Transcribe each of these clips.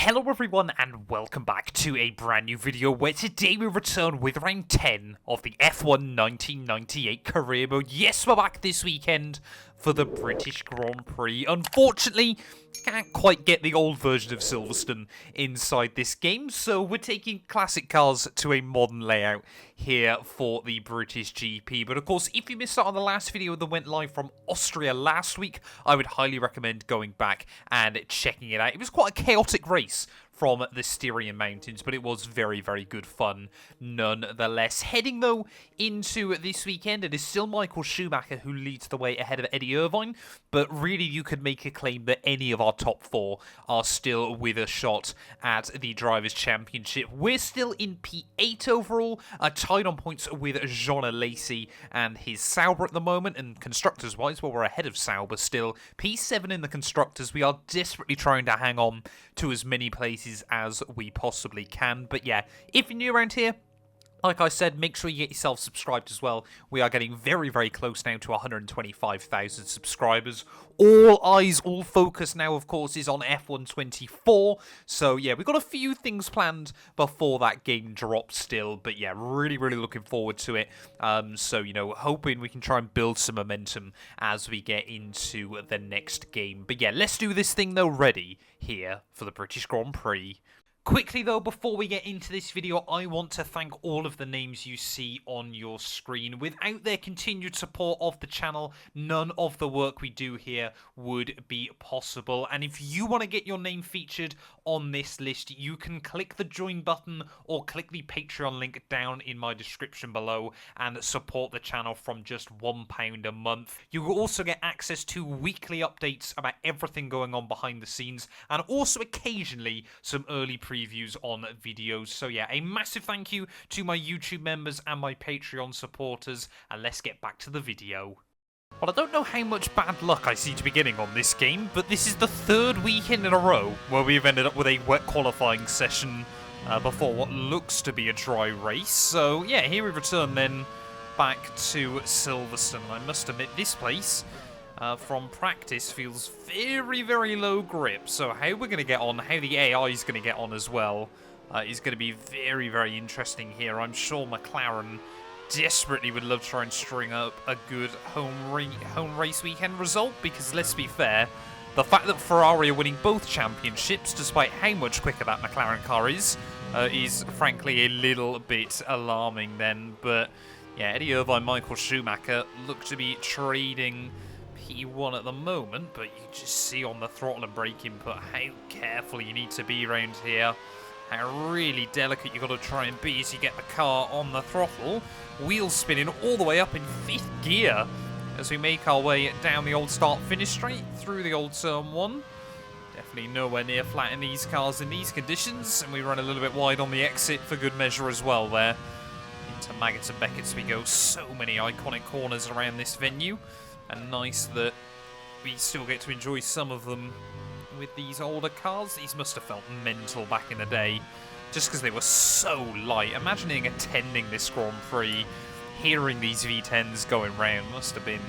Hello everyone and welcome back to a brand new video where today we return with round 10 of the F1 1998 career mode. Yes, we're back this weekend for the British Grand Prix. Unfortunately, can't quite get the old version of Silverstone inside this game, so we're taking classic cars to a modern layout here for the British GP. But of course, if you missed out on the last video that went live from Austria last week, I would highly recommend going back and checking it out. It was quite a chaotic race from the Styrian Mountains, but it was very, very good fun nonetheless. Heading, though, into this weekend, it is still Michael Schumacher who leads the way ahead of Eddie Irvine, but really you could make a claim that any of our top four are still with a shot at the Drivers' Championship. We're still in P8 overall, tied on points with Jean Alesi and his Sauber at the moment, and Constructors-wise, well, we're ahead of Sauber still. P7 in the Constructors. We are desperately trying to hang on to as many places as we possibly can. But yeah, if you're new around here, like I said, make sure you get yourself subscribed as well. We are getting very, very close now to 125,000 subscribers. All eyes, all focus now, of course, is on F1 24. So yeah, we've got a few things planned before that game drops still. But yeah, really, really looking forward to it. So, you know, hoping we can try and build some momentum as we get into the next game. But yeah, let's do this thing, though, ready here for the British Grand Prix. Quickly though, before we get into this video, I want to thank all of the names you see on your screen. Without their continued support of the channel, none of the work we do here would be possible. And if you want to get your name featured on this list, you can click the join button or click the Patreon link down in my description below and support the channel from just £1 a month. You will also get access to weekly updates about everything going on behind the scenes, and also occasionally some early previews on videos. So yeah, a massive thank you to my YouTube members and my Patreon supporters, and let's get back to the video. Well, I don't know how much bad luck I seem to be getting on this game, but this is the third weekend in a row where we've ended up with a wet qualifying session before what looks to be a dry race. So yeah, here we return then back to Silverstone. I must admit, this place from practice feels very, very low grip. So how we're going to get on, how the AI is going to get on as well, is going to be very, very interesting here. I'm sure McLaren desperately would love to try and string up a good home race weekend result, because let's be fair, the fact that Ferrari are winning both championships, despite how much quicker that McLaren car is frankly a little bit alarming then. But yeah, Eddie Irvine, Michael Schumacher look to be trading P1 at the moment, but you just see on the throttle and brake input how careful you need to be around here, how really delicate you've got to try and be as you get the car on the throttle. Wheels spinning all the way up in 5th gear as we make our way down the old start-finish straight through the old turn 1. Definitely nowhere near flat in these cars in these conditions, and we run a little bit wide on the exit for good measure as well there. Into Maggots and Beckett's we go. So many iconic corners around this venue, and nice that we still get to enjoy some of them with these older cars. These must have felt mental back in the day, just because they were so light. Imagining attending this Grand Prix, hearing these V10s going round, must have been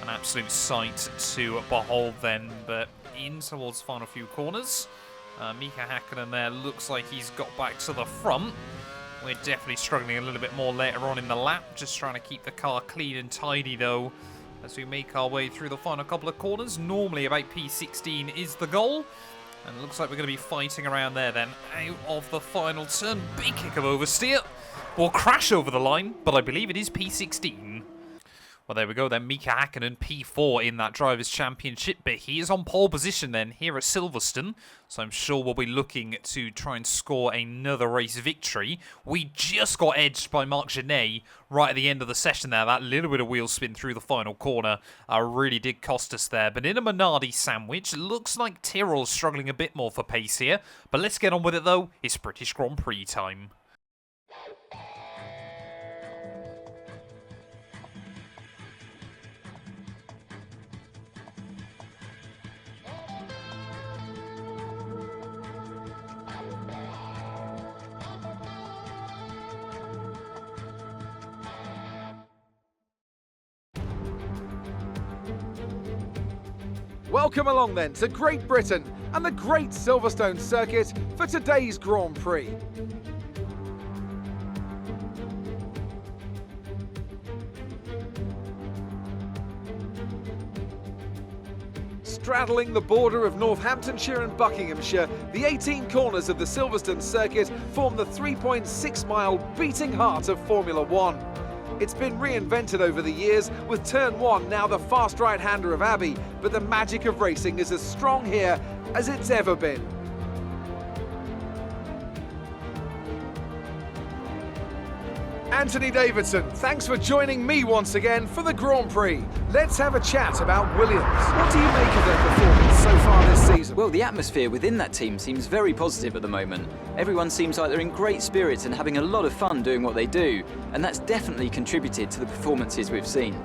an absolute sight to behold then. But in towards the final few corners, Mika Hakkinen there looks like he's got back to the front. We're definitely struggling a little bit more later on in the lap, just trying to keep the car clean and tidy though, as we make our way through the final couple of corners. Normally about P16 is the goal, and it looks like we're going to be fighting around there then. Out of the final turn, big kick of oversteer. We'll crash over the line, but I believe it is P16. Well, there we go then. Mika Hakkinen P4 in that Drivers' Championship, but he is on pole position then here at Silverstone, so I'm sure we'll be looking to try and score another race victory. We just got edged by Marc Genet right at the end of the session there. That little bit of wheel spin through the final corner really did cost us there. But in a Minardi sandwich, looks like Tyrrell's struggling a bit more for pace here. But let's get on with it though. It's British Grand Prix time. Welcome along then to Great Britain and the Great Silverstone circuit for today's Grand Prix. Straddling the border of Northamptonshire and Buckinghamshire, the 18 corners of the Silverstone circuit form the 3.6-mile beating heart of Formula One. It's been reinvented over the years, with Turn 1 now the fast right-hander of Abbey, but the magic of racing is as strong here as it's ever been. Anthony Davidson, thanks for joining me once again for the Grand Prix. Let's have a chat about Williams. What do you make of their performance so far this season? Well, the atmosphere within that team seems very positive at the moment. Everyone seems like they're in great spirits and having a lot of fun doing what they do, and that's definitely contributed to the performances we've seen.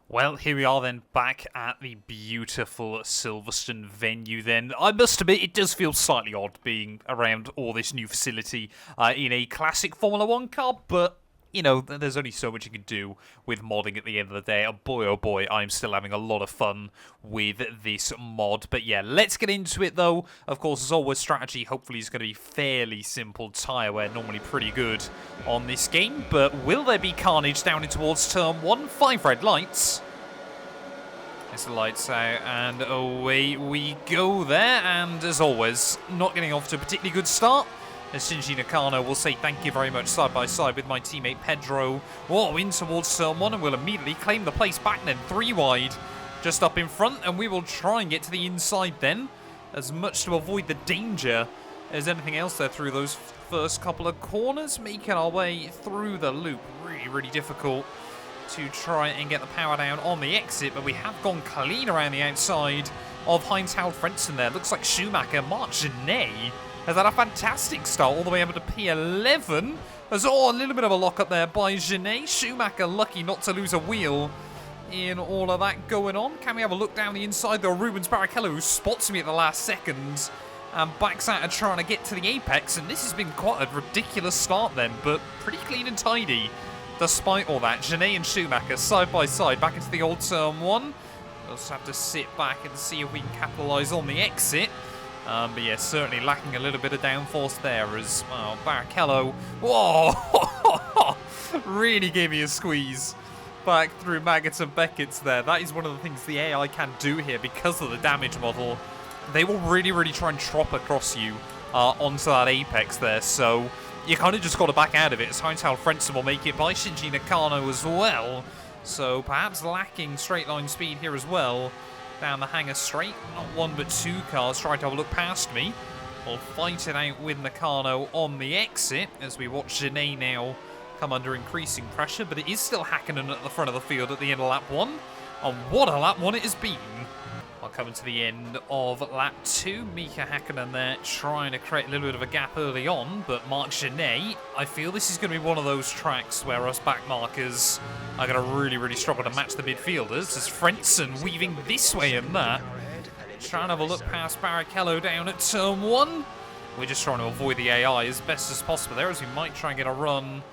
Well, here we are then, back at the beautiful Silverstone venue then. I must admit, it does feel slightly odd being around all this new facility in a classic Formula 1 car, but you know, there's only so much you can do with modding at the end of the day. And boy, oh boy, I'm still having a lot of fun with this mod. But yeah, let's get into it though. Of course, as always, strategy hopefully is going to be fairly simple. Tyre wear normally pretty good on this game. But will there be carnage down in towards turn 1? 5 red lights. There's the lights out and away we go there. And as always, not getting off to a particularly good start. As Shinji Nakano will say thank you very much side by side with my teammate Pedro. Whoa, in towards turn 1 and we'll immediately claim the place back then. 3 wide, just up in front, and we will try and get to the inside then. As much to avoid the danger as anything else there through those first couple of corners. Making our way through the loop. Really, really difficult to try and get the power down on the exit, but we have gone clean around the outside of Heinz-Harald Frentzen there. Looks like Schumacher, Marc Genet has had a fantastic start all the way up to P11. There's a little bit of a lock-up there by Genet. Schumacher lucky not to lose a wheel in all of that going on. Can we have a look down the inside though? Rubens Barrichello, who spots me at the last second and backs out and trying to get to the apex. And this has been quite a ridiculous start then, but pretty clean and tidy despite all that. Genet and Schumacher side by side back into the old turn 1. We'll just have to sit back and see if we can capitalise on the exit. But yeah, certainly lacking a little bit of downforce there as, well, Barrichello, whoa, really gave me a squeeze back through Maggots and Beckett's there. That is one of the things the AI can do here because of the damage model. They will really, really try and chop across you onto that apex there, so you kind of just got to back out of it as Heinz-Harald Frentzen will make it by Shinji Nakano as well. So perhaps lacking straight line speed here as well. Down the hangar straight, not 1 but 2 cars trying to have a look past me. We'll fight it out with Nakano on the exit as we watch Genet now come under increasing pressure, but it is still Hakkinen at the front of the field at the end of lap 1. And what a lap 1 it has been. I'll come to the end of lap 2. Mika Hakkinen there trying to create a little bit of a gap early on, but Marc Genet, I feel this is going to be one of those tracks where us back markers are going to really, really struggle to match the midfielders as Frentzen weaving this way and that. Trying to have a look past Barrichello down at turn 1. We're just trying to avoid the AI as best as possible there as we might try and get a run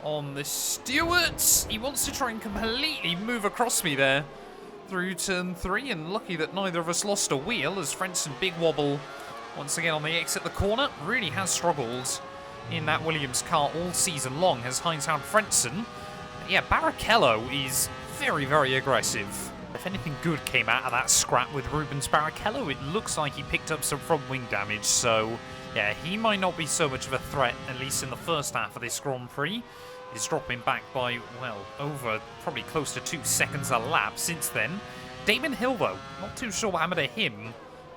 on the Stewarts. He wants to try and completely move across me there through turn 3, and lucky that neither of us lost a wheel as Frentzen big wobble once again on the exit the corner. Really has struggled in that Williams car all season long, has Heinz-Harald Frentzen. Yeah, Barrichello is very, very aggressive. If anything good came out of that scrap with Rubens Barrichello, it looks like he picked up some front wing damage, so yeah, he might not be so much of a threat, at least in the first half of this Grand Prix. He's dropping back by, well, over probably close to 2 seconds a lap since then. Damon Hill, though, not too sure what happened to him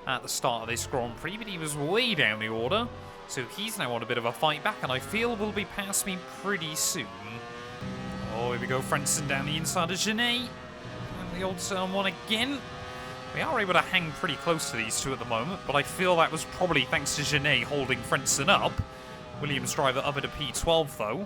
at the start of this Grand Prix, but he was way down the order. So he's now on a bit of a fight back, and I feel will be past me pretty soon. Oh, here we go, Frentzen down the inside of Genet. And the old turn 1 again. We are able to hang pretty close to these two at the moment, but I feel that was probably thanks to Genet holding Frentzen up. Williams driver up at a P12, though.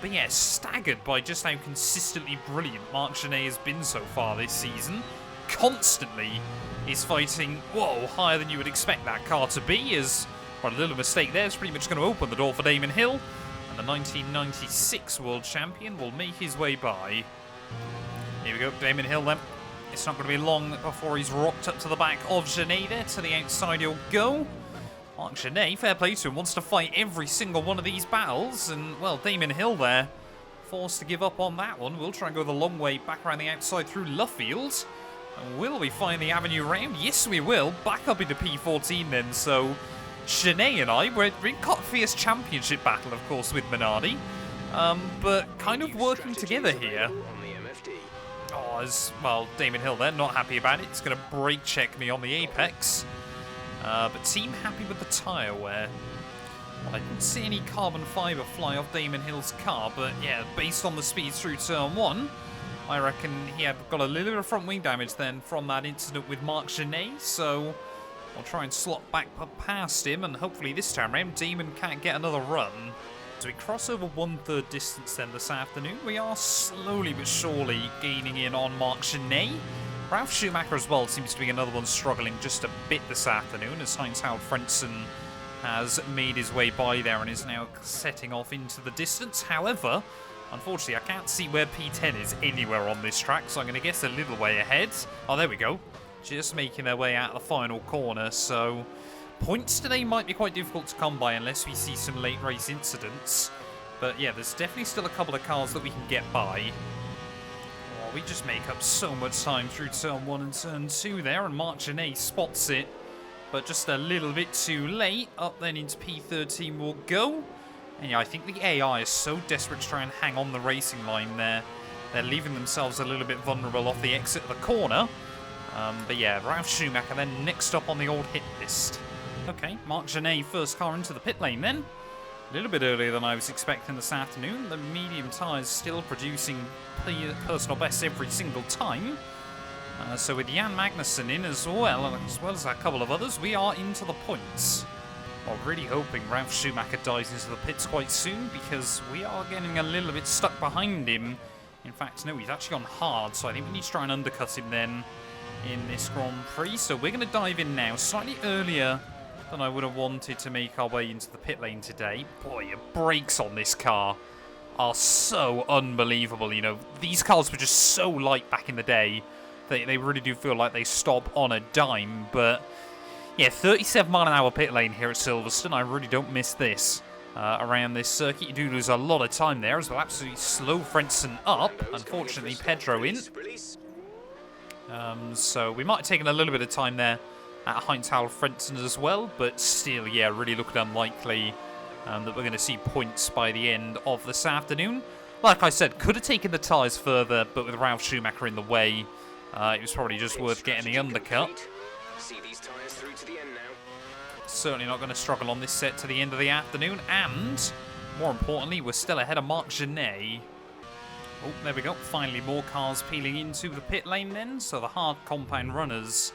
But yeah, staggered by just how consistently brilliant Marc Genet has been so far this season. Constantly is fighting, whoa, higher than you would expect that car to be, as, well, a little mistake there is pretty much going to open the door for Damon Hill. And the 1996 world champion will make his way by. Here we go, Damon Hill then. It's not going to be long before he's rocked up to the back of Genet there. To the outside he'll go. Mark Genet, fair play to him, wants to fight every single one of these battles. And, well, Damon Hill there, forced to give up on that one. We'll try and go the long way back around the outside through Luffield. And will we find the avenue round? Yes, we will. Back up into P14 then. So, Genet and I, we're in quite a fierce championship battle, of course, with Minardi. But kind of working together here. Oh, as well, Damon Hill there, not happy about it. It's going to brake check me on the apex. But team happy with the tyre wear. Well, I didn't see any carbon fibre fly off Damon Hill's car, but yeah, based on the speeds through turn 1, I reckon he had got a little bit of front wing damage then from that incident with Mark Genet, so I'll try and slot back past him, and hopefully this time around Damon can't get another run. As we cross over 1/3 distance then this afternoon, we are slowly but surely gaining in on Mark Genet. Ralf Schumacher as well seems to be another one struggling just a bit this afternoon, as Heinz-Harald Frentzen has made his way by there and is now setting off into the distance. However, unfortunately, I can't see where P10 is anywhere on this track, so I'm going to guess a little way ahead. Oh, there we go. Just making their way out of the final corner, so points today might be quite difficult to come by unless we see some late race incidents. But yeah, there's definitely still a couple of cars that we can get by. Oh, we just make up so much time through turn 1 and turn 2 there, and Mark Genet spots it, but just a little bit too late. Up then into P13 will go. And yeah, I think the AI is so desperate to try and hang on the racing line there. They're leaving themselves a little bit vulnerable off the exit of the corner. But yeah, Ralf Schumacher then next up on the old hit list. Okay, Mark Genet first car into the pit lane then. A little bit earlier than I was expecting this afternoon. The medium tyres still producing personal bests every single time. So with Jan Magnussen in as well as a couple of others, we are into the points. I'm really hoping Ralf Schumacher dives into the pits quite soon, because we are getting a little bit stuck behind him. In fact, no, he's actually gone hard, so I think we need to try and undercut him then in this Grand Prix. So we're going to dive in now, slightly earlier than I would have wanted to make our way into the pit lane today. Boy, the brakes on this car are so unbelievable. You know, these cars were just so light back in the day. They really do feel like they stop on a dime. But yeah, 37-mile-an-hour pit lane here at Silverstone. I really don't miss this. Around this circuit, you do lose a lot of time there, as well absolutely slow Frentzen up. Unfortunately, Pedro in. So we might have taken a little bit of time there at Heinz-Harald Frentzen as well, but still, yeah, really looking unlikely that we're going to see points by the end of this afternoon. Like I said, could have taken the tyres further, but with Ralf Schumacher in the way, it was probably just worth getting the undercut. Certainly not going to struggle on this set to the end of the afternoon, and more importantly, we're still ahead of Mark Genet. Oh, there we go. Finally, more cars peeling into the pit lane then, so the hard compound runners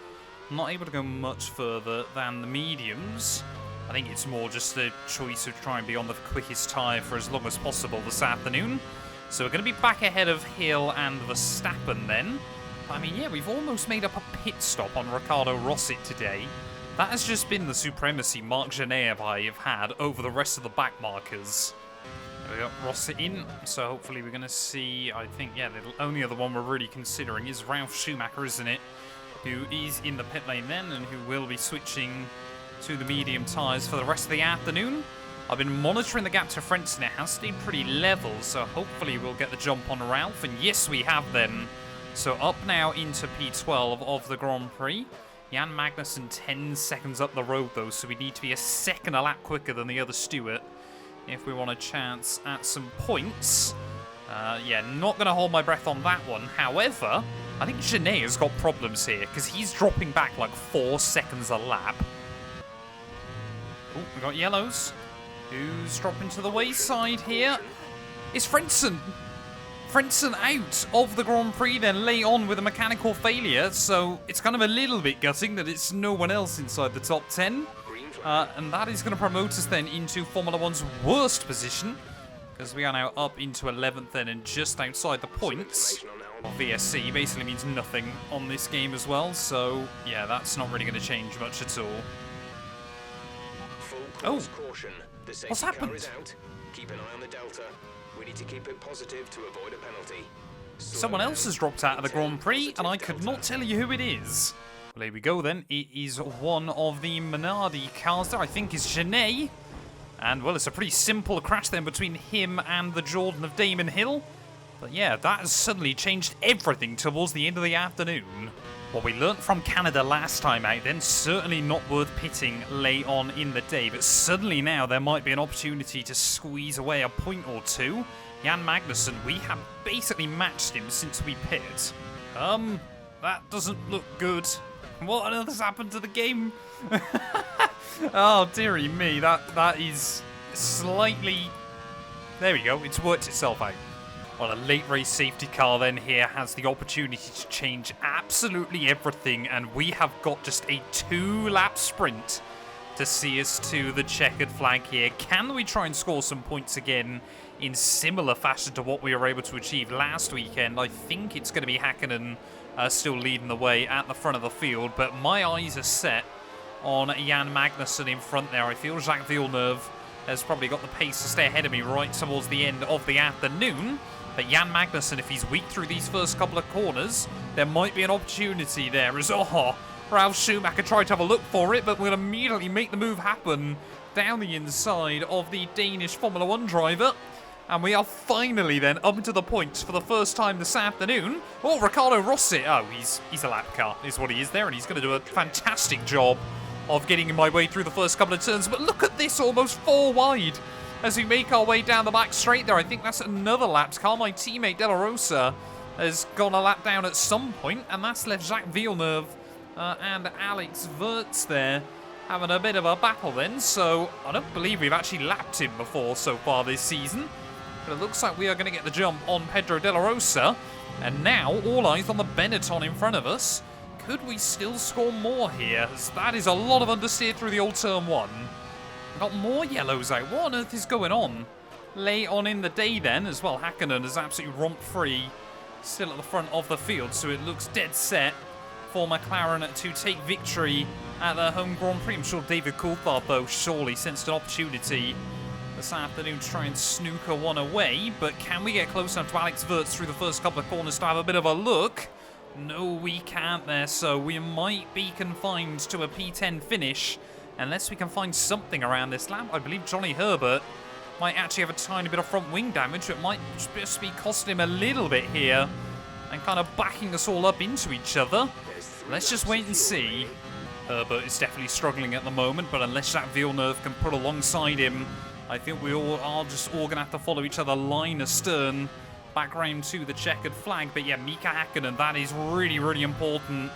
not able to go much further than the mediums. I think it's more just a choice of trying to be on the quickest tyre for as long as possible this afternoon. So we're going to be back ahead of Hill and Verstappen then. I mean, yeah, we've almost made up a pit stop on Ricardo Rossit today. That has just been the supremacy Mark Genet and I have had over the rest of the back markers. There we go, Rossit in, so hopefully we're going to see, I think, yeah, the only other one we're really considering is Ralf Schumacher, isn't it? Who is in the pit lane then, and who will be switching to the medium tyres for the rest of the afternoon. I've been monitoring the gap to Frentzen. It has stayed pretty level, so hopefully we'll get the jump on Ralf, and yes, we have then. So up now into P12 of the Grand Prix. Jan Magnussen 10 seconds up the road though, so we need to be a second a lap quicker than the other Stewart if we want a chance at some points. Yeah, not going to hold my breath on that one. However, I think Genet has got problems here, because he's dropping back like 4 seconds a lap. Oh, we got yellows. Who's dropping to the wayside here? It's Frentzen. Frentzen out of the Grand Prix then late on with a mechanical failure, so it's kind of a little bit gutting that it's no one else inside the top 10. And that is going to promote us then into Formula One's worst position, because we are now up into 11th then and just outside the points. VSC basically means nothing on this game as well, so yeah, that's not really going to change much at all. Oh, what's happened? Keep an eye on the delta. We need to keep it positive to avoid a penalty. Someone else has dropped out of the Grand Prix, and I could not tell you who it is. Well, here we go then. It is one of the Minardi cars there, I think is Genet. And, well, it's a pretty simple crash then between him and the Jordan of Damon Hill. But yeah, that has suddenly changed everything towards the end of the afternoon. What we learnt from Canada last time out then, certainly not worth pitting late on in the day. But suddenly now there might be an opportunity to squeeze away a point or two. Jan Magnussen, we have basically matched him since we pit. That doesn't look good. What on earth has happened to the game? Oh, dearie me, that is slightly... There we go, it's worked itself out. Well, a late race safety car then here has the opportunity to change absolutely everything, and we have got just a 2-lap sprint to see us to the checkered flag here. Can we try and score some points again in similar fashion to what we were able to achieve last weekend? I think it's going to be Hakkinen still leading the way at the front of the field, but my eyes are set on Jan Magnussen in front there. I feel Jacques Villeneuve has probably got the pace to stay ahead of me right towards the end of the afternoon. But Jan Magnussen, if he's weak through these first couple of corners, there might be an opportunity there. As Ralf Schumacher tried to have a look for it, but will immediately make the move happen down the inside of the Danish Formula 1 driver. And we are finally then up to the points for the first time this afternoon. Oh, Ricardo Rossi. Oh, he's a lap car is what he is there, and he's going to do a fantastic job of getting my way through the first couple of turns. But look at this, almost 4 wide as we make our way down the back straight there. I think that's another lapped car. My teammate De La Rosa has gone a lap down at some point, and that's left Jacques Villeneuve and Alex Wurz there having a bit of a battle then. So I don't believe we've actually lapped him before so far this season. But it looks like we are going to get the jump on Pedro De La Rosa. And now, all eyes on the Benetton in front of us. Could we still score more here? As that is a lot of understeer through the old turn 1. We've got more yellows out. What on earth is going on? Late on in the day then, as well, Hakkinen is absolutely romp-free. Still at the front of the field, so it looks dead set for McLaren to take victory at their home Grand Prix. I'm sure David Coulthard, though, surely sensed an opportunity this afternoon to try and snooker one away. But can we get close enough to Alex Wurz through the first couple of corners to have a bit of a look? No, we can't there, so we might be confined to a P10 finish unless we can find something around this lap. I believe Johnny Herbert might actually have a tiny bit of front wing damage. It might just be costing him a little bit here and kind of backing us all up into each other. Let's just wait and see. Herbert is definitely struggling at the moment, but unless Jacques Villeneuve can put alongside him, I think we all are just all going to have to follow each other line astern back round to the checkered flag. But yeah, Mika Hakkinen, that is really, really important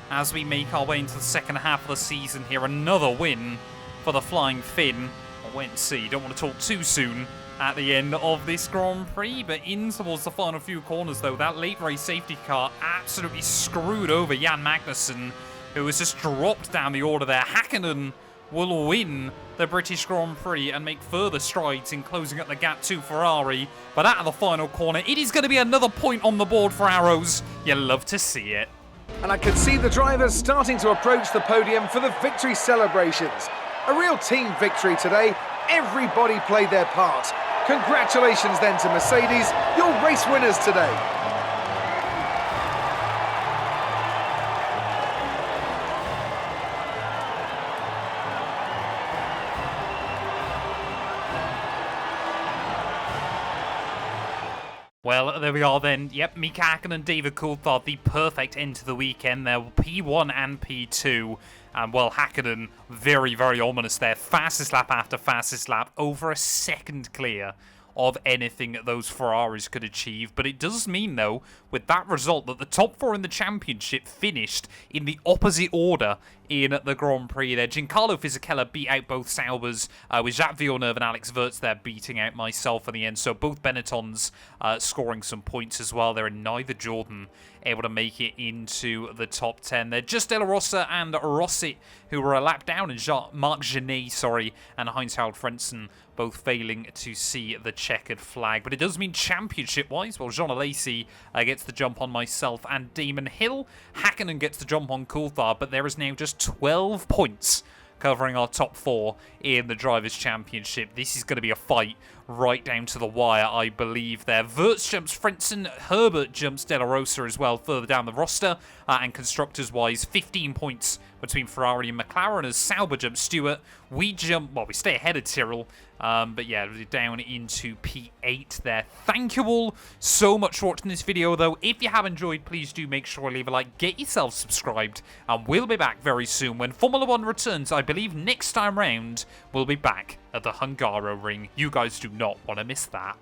as we make our way into the second half of the season here. Another win for the Flying Finn. I'll wait and see. Don't want to talk too soon at the end of this Grand Prix, but in towards the final few corners, though, that late race safety car absolutely screwed over Jan Magnussen, who was just dropped down the order there. Hakkinen will win the British Grand Prix and make further strides in closing up the gap to Ferrari. But out of the final corner, it is going to be another point on the board for Arrows. You love to see it. And I can see the drivers starting to approach the podium for the victory celebrations. A real team victory today. Everybody played their part. Congratulations then to Mercedes, your race winners today. Well, there we are then. Yep, Mika Hakkinen and David Coulthard, the perfect end to the weekend there. P1 and P2. And, well, Hakkinen, very, very ominous there. Fastest lap after fastest lap. Over a second clear of anything that those Ferraris could achieve. But it does mean, though, with that result, that the top 4 in the championship finished in the opposite order in the Grand Prix there. Giancarlo Fisichella beat out both Saubers, with Jacques Villeneuve and Alex Wurz there beating out myself in the end. So both Benettons scoring some points as well there, and neither Jordan able to make it into the top 10 there. Just De La Rosa and Rossi, who were a lap down, and Marc Genet, and Heinz-Harald Frentzen both failing to see the checkered flag. But it does mean championship-wise, well, Jean Alesi gets the jump on myself and Damon Hill. Hakkinen gets the jump on Coulthard, but there is now just 12 points covering our top 4 in the Drivers' Championship. This is going to be a fight right down to the wire, I believe there. Wirtz jumps Frentzen, Herbert jumps De La Rosa as well further down the roster, and constructors-wise, 15 points between Ferrari and McLaren as Sauber jumps Stewart. We jump, well, we stay ahead of Tyrrell, but yeah, we're down into P8 there. Thank you all so much for watching this video, though. If you have enjoyed, please do make sure to leave a like, get yourself subscribed, and we'll be back very soon when Formula 1 returns. I believe next time round, we'll be back at the Hungaroring. You guys do not want to miss that.